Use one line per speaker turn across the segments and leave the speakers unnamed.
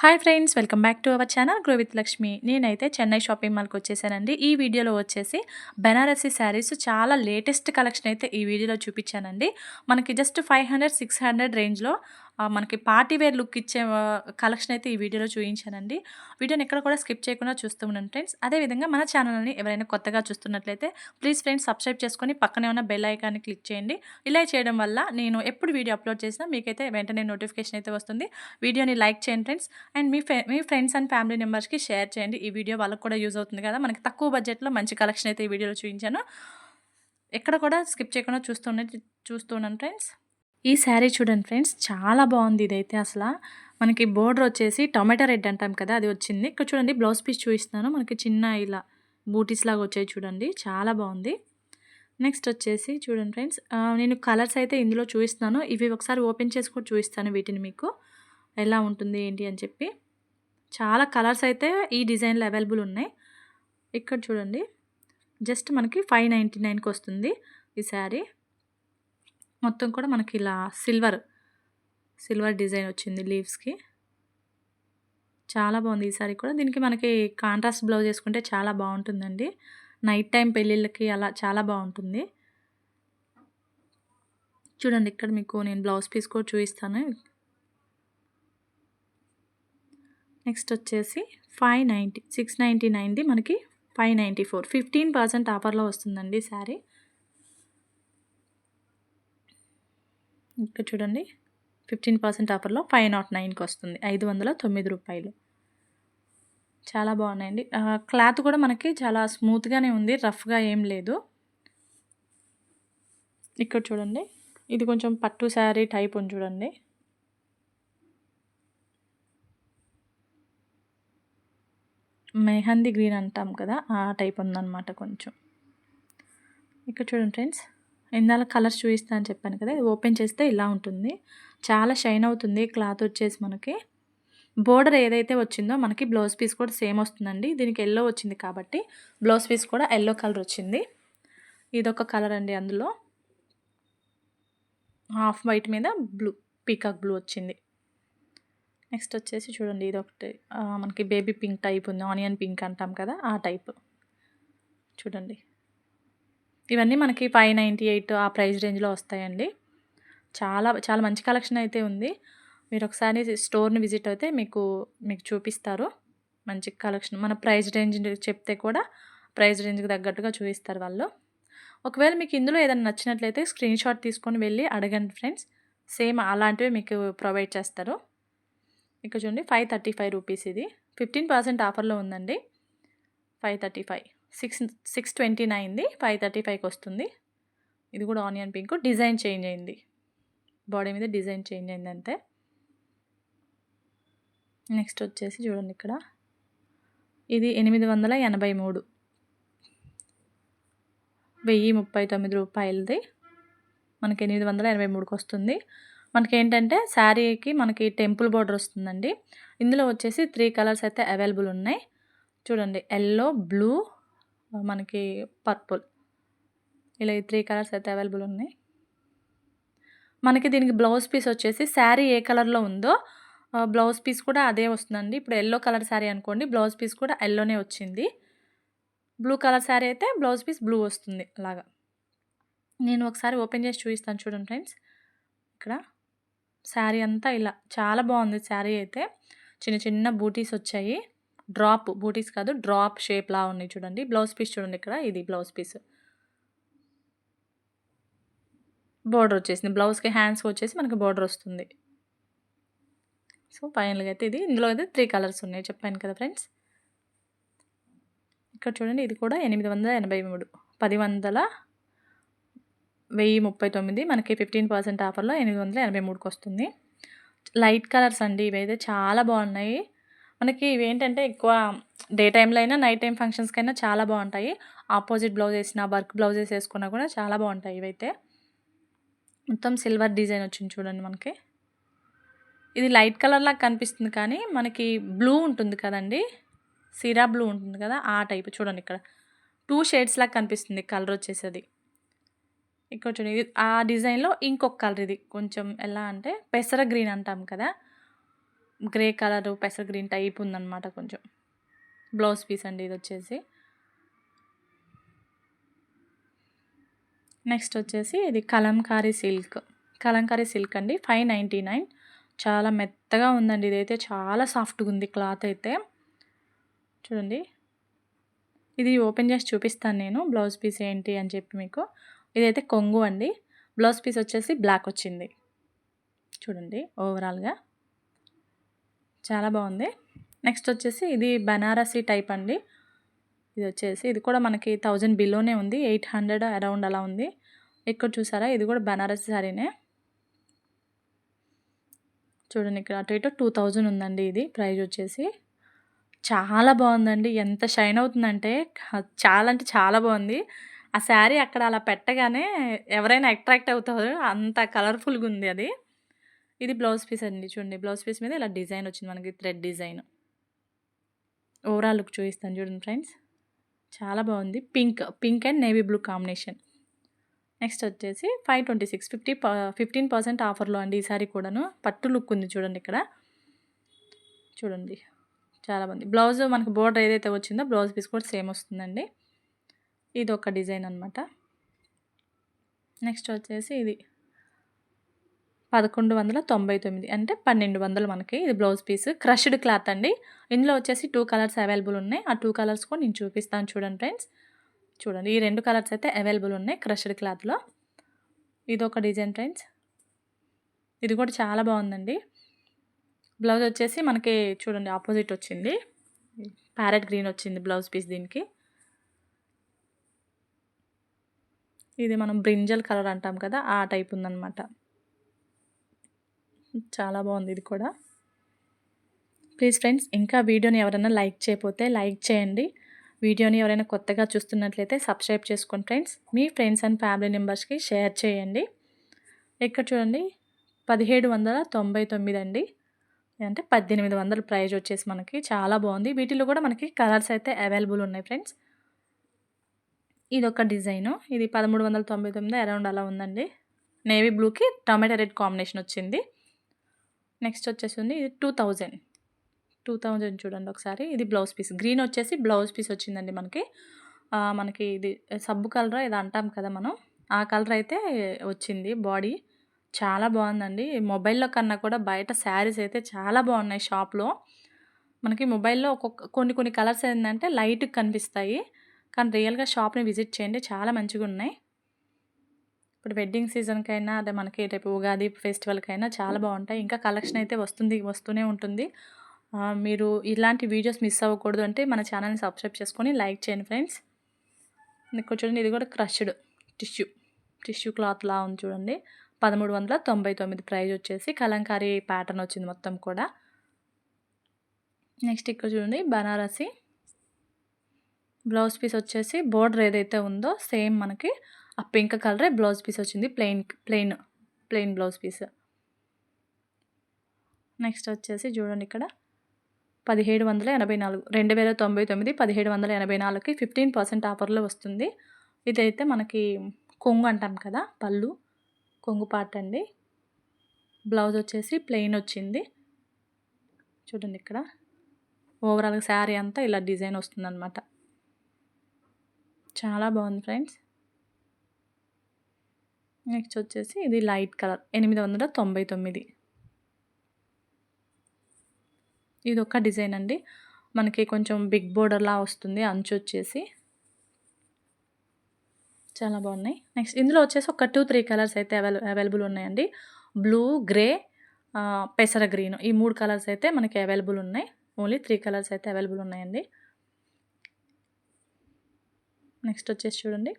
Hi friends, welcome back to our channel grow with Lakshmi. నేనైతే Chennai shopping మాల్కి వచ్చేసానండి. ఈ వీడియోలో వచ్చేసి బెనారసీ శారీస్ చాలా లేటెస్ట్ కలెక్షన్ అయితే ఈ వీడియోలో చూపించానండి. మనకి జస్ట్ 500-600 రేంజ్లో మనకి పార్టీ వేర్ లుక్ ఇచ్చే కలెక్షన్ అయితే ఈ వీడియోలో చూపించానండి. వీడియోని ఎక్కడ కూడా స్కిప్ చేయకుండా చూస్తూ ఉండండి ఫ్రెండ్స్. అదేవిధంగా మన ఛానల్ని ఎవరైనా కొత్తగా చూస్తున్నట్లయితే ప్లీజ్ ఫ్రెండ్స్ సబ్స్క్రైబ్ చేసుకొని పక్కనే ఉన్న బెల్ ఐకాన్ని క్లిక్ చేయండి. ఇలా చేయడం వల్ల నేను ఎప్పుడు వీడియో అప్లోడ్ చేసినా మీకైతే వెంటనే నోటిఫికేషన్ అయితే వస్తుంది. వీడియోని లైక్ చేయండి friends. And me friends and family మెంబర్స్కి షేర్ చేయండి. ఈ వీడియో వాళ్ళకి కూడా యూజ్ అవుతుంది కదా. మనకి తక్కువ బడ్జెట్లో మంచి కలెక్షన్ అయితే ఈ వీడియోలో చూపించాను. ఎక్కడ కూడా స్కిప్ చేయకుండా చూస్తున్నాను ఫ్రెండ్స్. ఈ శారీ చూడండి ఫ్రెండ్స్, చాలా బాగుంది. ఇదైతే అసలు మనకి బోర్డర్ వచ్చేసి టొమాటో రెడ్ అంటాం కదా, అది వచ్చింది. ఇక్కడ చూడండి బ్లౌజ్ పీస్ చూపిస్తున్నాను. మనకి చిన్న ఇలా బూటీస్ లాగా వచ్చాయి చూడండి, చాలా బాగుంది. నెక్స్ట్ వచ్చేసి చూడండి ఫ్రెండ్స్, నేను కలర్స్ అయితే ఇందులో చూపిస్తున్నాను. ఇవి ఒకసారి ఓపెన్ చేసి కూడా చూపిస్తాను వీటిని మీకు ఎలా ఉంటుంది ఏంటి అని చెప్పి. చాలా కలర్స్ అయితే ఈ డిజైన్లో అవైలబుల్ ఉన్నాయి. ఇక్కడ చూడండి, జస్ట్ మనకి 599కి వస్తుంది ఈ శారీ. మొత్తం కూడా మనకి ఇలా సిల్వర్ డిజైన్ వచ్చింది లీవ్స్కి. చాలా బాగుంది ఈ శారీ కూడా. దీనికి మనకి కాంట్రాస్ట్ బ్లౌజ్ వేసుకుంటే చాలా బాగుంటుందండి. నైట్ టైం పెళ్ళిళ్ళకి అలా చాలా బాగుంటుంది. చూడండి, ఇక్కడ మీకు నేను బ్లౌజ్ పీస్ కూడా చూపిస్తాను. నెక్స్ట్ వచ్చేసి 590, 699ది మనకి 594, 15% ఆఫర్లో వస్తుందండి శారీ. ఇక్కడ చూడండి, 15% ఆఫర్లో 509కి వస్తుంది, 509 రూపాయలు. చాలా బాగున్నాయండి. క్లాత్ కూడా మనకి చాలా స్మూత్గానే ఉంది, రఫ్గా ఏం లేదు. ఇక్కడ చూడండి, ఇది కొంచెం పట్టు శారీ టైప్ ఉంది చూడండి. మెహందీ గ్రీన్ అంటాం కదా, ఆ టైప్ ఉందన్నమాట కొంచెం. ఇక్కడ చూడండి ఫ్రెండ్స్, ఇందాక కలర్స్ చూపిస్తా అని చెప్పాను కదా, ఇది ఓపెన్ చేస్తే ఇలా ఉంటుంది. చాలా షైన్ అవుతుంది క్లాత్ వచ్చేసి. మనకి బోర్డర్ ఏదైతే వచ్చిందో మనకి బ్లౌజ్ పీస్ కూడా సేమ్ వస్తుందండి. దీనికి ఎల్లో వచ్చింది కాబట్టి బ్లౌజ్ పీస్ కూడా ఎల్లో కలర్ వచ్చింది. ఇదొక కలర్ అండి. అందులో హాఫ్ వైట్ మీద బ్లూ, పీకాక్ బ్లూ వచ్చింది. నెక్స్ట్ వచ్చేసి చూడండి, ఇది ఒకటి మనకి బేబీ పింక్ టైప్ ఉంది, ఆనియన్ పింక్ అంటాం కదా ఆ టైప్. చూడండి, ఇవన్నీ మనకి 598 ఆ ప్రైస్ రేంజ్లో వస్తాయండి. చాలా చాలా మంచి కలెక్షన్ అయితే ఉంది. మీరు ఒకసారి స్టోర్ని విజిట్ అయితే మీకు చూపిస్తారు మంచి కలెక్షన్. మన ప్రైస్ రేంజ్ చెప్తే కూడా ప్రైస్ రేంజ్కి తగ్గట్టుగా చూపిస్తారు వాళ్ళు. ఒకవేళ మీకు ఇందులో ఏదైనా నచ్చినట్లయితే స్క్రీన్ షాట్ తీసుకొని వెళ్ళి అడగండి ఫ్రెండ్స్, సేమ్ అలాంటివి మీకు ప్రొవైడ్ చేస్తారు. ఇక్కడ చూడండి, 535 రూపీస్. ఇది 15% ఆఫర్లో ఉందండి. 535, 629ది 535కి వస్తుంది. ఇది కూడా ఆనియన్ పింక్, డిజైన్ చేంజ్ అయింది, బాడీ మీద డిజైన్ చేంజ్ అయింది అంతే. నెక్స్ట్ వచ్చేసి చూడండి, ఇక్కడ ఇది 883, 1039 రూపాయలది మనకి 883కి వస్తుంది. మనకి ఏంటంటే శారీకి మనకి టెంపుల్ బోర్డర్ వస్తుందండి. ఇందులో వచ్చేసి 3 కలర్స్ అయితే అవైలబుల్ ఉన్నాయి. చూడండి, ఎల్లో, బ్లూ, మనకి పర్పుల్, ఇలా ఈ 3 కలర్స్ అయితే అవైలబుల్ ఉన్నాయి. మనకి దీనికి బ్లౌజ్ పీస్ వచ్చేసి శారీ ఏ కలర్లో ఉందో బ్లౌజ్ పీస్ కూడా అదే వస్తుందండి. ఇప్పుడు ఎల్లో కలర్ శారీ అనుకోండి, బ్లౌజ్ పీస్ కూడా ఎల్లోనే వచ్చింది. బ్లూ కలర్ శారీ అయితే బ్లౌజ్ పీస్ బ్లూ వస్తుంది. అలాగా నేను ఒకసారి ఓపెన్ చేసి చూపిస్తాను చూడండి ఫ్రెండ్స్. ఇక్కడ శారీ అంతా ఇలా చాలా బాగుంది. శారీ అయితే చిన్న చిన్న బూటీస్ వచ్చాయి. బూటీస్ కాదు, డ్రాప్ షేప్లా ఉన్నాయి చూడండి. బ్లౌజ్ పీస్ చూడండి, ఇక్కడ ఇది బ్లౌజ్ పీస్. బోర్డర్ వచ్చేసింది, బ్లౌజ్కి హ్యాండ్స్కి వచ్చేసి మనకి బోర్డర్ వస్తుంది. సో ఫైనల్గా అయితే ఇందులో అయితే 3 కలర్స్ ఉన్నాయి, చెప్పాను కదా ఫ్రెండ్స్. ఇక్కడ చూడండి, ఇది కూడా 883, 1039 మనకి 15% ఆఫర్లో 883కి వస్తుంది. లైట్ కలర్స్ అండి ఇవైతే, చాలా బాగున్నాయి. మనకి ఇవేంటంటే ఎక్కువ డే టైంలో అయినా నైట్ టైం ఫంక్షన్స్కైనా చాలా బాగుంటాయి. ఆపోజిట్ బ్లౌజ్ వేసిన, వర్క్ బ్లౌజెస్ వేసుకున్నా కూడా చాలా బాగుంటాయి ఇవైతే. మొత్తం సిల్వర్ డిజైన్ వచ్చింది చూడండి మనకి. ఇది లైట్ కలర్ లాగా కనిపిస్తుంది కానీ మనకి బ్లూ ఉంటుంది కదండి, సిరా బ్లూ ఉంటుంది కదా, ఆ టైప్. చూడండి, ఇక్కడ 2 షేడ్స్ లాగా కనిపిస్తుంది కలర్ వచ్చేసేది. ఇక్కడ చూడండి, ఆ డిజైన్లో ఇంకొక కలర్. ఇది కొంచెం ఎలా అంటే పెసర గ్రీన్ అంటాం కదా, గ్రే కలరు పెసర గ్రీన్ టైప్ ఉందన్నమాట కొంచెం. బ్లౌజ్ పీస్ అండి ఇది వచ్చేసి. నెక్స్ట్ వచ్చేసి ఇది కలంకారీ సిల్క్. కలంకారీ సిల్క్ అండి 599. చాలా మెత్తగా ఉందండి. ఇదైతే చాలా సాఫ్ట్‌గా ఉంది క్లాత్ అయితే. చూడండి. ఇది ఓపెన్ చేసి చూపిస్తాను నేను బ్లౌజ్ పీస్ ఏంటి అని చెప్పి మీకు. ఇదైతే కొంగు అండి. బ్లౌజ్ పీస్ వచ్చేసి బ్లాక్ వచ్చింది. చూడండి ఓవరాల్‌గా. చాలా బాగుంది. నెక్స్ట్ వచ్చేసి ఇది బనారసి టైప్ అండి. ఇది వచ్చేసి ఇది కూడా మనకి 1000 బిలోనే ఉంది. 800 అరౌండ్ అలా ఉంది. ఇక్కడ చూసారా ఇది కూడా బనారసి సారీనే. చూడండి ఇక్కడ అటు ఇటు 2000 ఉందండి ఇది ప్రైస్ వచ్చేసి. చాలా బాగుందండి. ఎంత షైన్ అవుతుందంటే చాలా అంటే చాలా బాగుంది. ఆ శారీ అక్కడ అలా పెట్టగానే ఎవరైనా అట్రాక్ట్ అవుతారు. అంత కలర్‌ఫుల్‌గా ఉంది అది. ఇది బ్లౌజ్ పీస్ అండి. చూడండి బ్లౌజ్ పీస్ మీద ఇలా డిజైన్ వచ్చింది మనకి థ్రెడ్ డిజైన్. ఓవరాల్ లుక్ చూపిస్తాను చూడండి ఫ్రెండ్స్. చాలా బాగుంది. Pink and navy blue combination. Next వచ్చేసి 526 15% ఆఫర్‌లో అండి ఈ సారీ కూడాను. పట్టు లుక్ ఉంది చూడండి ఇక్కడ. చూడండి చాలా బాగుంది. బ్లౌజ్ మనకి బోర్డర్ ఏదైతే వచ్చిందో బ్లౌజ్ పీస్ కూడా సేమ్ వస్తుందండి. ఇది ఒక డిజైన్ అనమాట. నెక్స్ట్ వచ్చేసి ఇది 1199 అంటే 1200 మనకి. ఇది బ్లౌజ్ పీస్ క్రష్డ్ క్లాత్ అండి. ఇందులో వచ్చేసి 2 కలర్స్ అవైలబుల్ ఉన్నాయి. ఆ 2 కలర్స్ కూడా నేను చూపిస్తాను చూడండి ఫ్రెండ్స్. చూడండి ఈ 2 కలర్స్ అయితే అవైలబుల్ ఉన్నాయి క్రష్డ్ క్లాత్‌లో. ఇదొక డిజైన్ ఫ్రెండ్స్. ఇది కూడా చాలా బాగుందండి. బ్లౌజ్ వచ్చేసి మనకి చూడండి ఆపోజిట్ వచ్చింది. ప్యారెట్ గ్రీన్ వచ్చింది బ్లౌజ్ పీస్ దీనికి. ఇది మనం బ్రింజల్ కలర్ అంటాం కదా ఆ టైప్ ఉందన్నమాట. చాలా బాగుంది ఇది కూడా. ప్లీజ్ ఫ్రెండ్స్ ఇంకా వీడియోని ఎవరైనా లైక్ చేయకపోతే లైక్ చేయండి. వీడియోని ఎవరైనా కొత్తగా చూస్తున్నట్లయితే సబ్స్క్రైబ్ చేసుకోండి friends. Me friends and family మెంబర్స్కి షేర్ చేయండి. ఇక్కడ చూడండి 1799 అండి. అంటే 1800 ప్రైస్ వచ్చేసి మనకి చాలా బాగుంది. వీటిలో కూడా మనకి కలర్స్ అయితే అవైలబుల్ ఉన్నాయి ఫ్రెండ్స్. ఇదొక డిజైను. ఇది 1399 అరౌండ్ అలా ఉందండి. నేవీ బ్లూకి టొమాటో రెడ్ కాంబినేషన్ వచ్చింది. నెక్స్ట్ వచ్చేసింది ఇది 2000 చూడండి ఒకసారి. ఇది బ్లౌజ్ పీస్. గ్రీన్ వచ్చేసి బ్లౌజ్ పీస్ వచ్చిందండి మనకి. మనకి ఇది సబ్బు కలర్ ఏదో అంటాం కదా మనం. ఆ కలర్ అయితే వచ్చింది బాడీ. చాలా బాగుందండి. మొబైల్‌లో కన్నా కూడా బయట శారీస్ అయితే చాలా బాగున్నాయి షాప్‌లో. మనకి మొబైల్‌లో కొన్ని కలర్స్ ఏందంటే లైట్‌గా కనిపిస్తాయి. కానీ రియల్‌గా షాప్‌ని విజిట్ చేయండి. చాలా మంచిగున్నాయి. ఇప్పుడు వెడ్డింగ్ సీజన్‌కైనా అదే మనకి రేపు ఉగాది ఫెస్టివల్‌కైనా చాలా బాగుంటాయి. ఇంకా కలెక్షన్ అయితే వస్తూనే ఉంటుంది. మీరు ఇలాంటి వీడియోస్ మిస్ అవ్వకూడదు అంటే మన ఛానల్‌ని సబ్స్క్రైబ్ చేసుకొని లైక్ చేయండి ఫ్రెండ్స్. ఇక్కడ చూడండి ఇది కూడా క్రష్డ్ టిష్యూ క్లాత్‌లా ఉంది చూడండి. 1399 ప్రైస్ వచ్చేసి కలంకారీ ప్యాటర్న్ వచ్చింది మొత్తం కూడా. నెక్స్ట్ ఇక్కడ చూడండి బనారసి. బ్లౌజ్ పీస్ వచ్చేసి బోర్డర్ ఏదైతే ఉందో సేమ్ మనకి ఆ పింక్ కలరే బ్లౌజ్ పీస్ వచ్చింది. Plain blouse piece. నెక్స్ట్ వచ్చేసి చూడండి ఇక్కడ 1784 2099 1784కి 15% ఆఫర్‌లో వస్తుంది. ఇదైతే మనకి కొంగు అంటాం కదా పళ్ళు. కొంగు పార్ట్ అండి. బ్లౌజ్ వచ్చేసి ప్లెయిన్ వచ్చింది. చూడండి ఇక్కడ. ఓవరాల్‌గా శారీ అంతా ఇలా డిజైన్ వస్తుందన్నమాట. చాలా బాగుంది ఫ్రెండ్స్. నెక్స్ట్ వచ్చేసి ఇది లైట్ కలర్ 899. ఇదొక డిజైన్ అండి. మనకి కొంచెం బిగ్ బోర్డర్‌లా వస్తుంది అంచు వచ్చేసి. చాలా బాగున్నాయి. నెక్స్ట్ ఇందులో వచ్చేసి ఒక 2, 3 కలర్స్ అయితే అవైలబుల్ ఉన్నాయండి. బ్లూ, గ్రే, పెసర గ్రీన్ ఈ 3 కలర్స్ అయితే మనకి అవైలబుల్ ఉన్నాయి. ఓన్లీ 3 కలర్స్ అయితే అవైలబుల్ ఉన్నాయండి. నెక్స్ట్ వచ్చేసి చూడండి.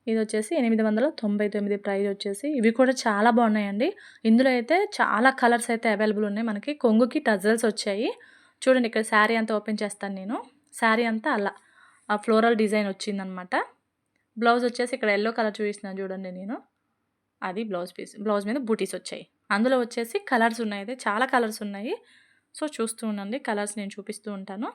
ఇది వచ్చేసి 899 ప్రైస్ వచ్చేసి. ఇవి కూడా చాలా బాగున్నాయండి. ఇందులో అయితే చాలా కలర్స్ అయితే అవైలబుల్ ఉన్నాయి. మనకి కొంగుకి టజల్స్ వచ్చాయి. చూడండి ఇక్కడ శారీ అంతా ఓపెన్ చేస్తాను నేను. శారీ అంతా అలా ఆ ఫ్లోరల్ డిజైన్ వచ్చిందనమాట. బ్లౌజ్ వచ్చేసి ఇక్కడ యెల్లో కలర్ చూపిస్తున్నాను చూడండి నేను. అది బ్లౌజ్ పీస్. బ్లౌజ్ మీద బూటీస్ వచ్చాయి. అందులో వచ్చేసి కలర్స్ ఉన్నాయి. అయితే చాలా కలర్స్ ఉన్నాయి. సో చూస్తూ ఉండండి. కలర్స్ నేను చూపిస్తూ ఉంటాను.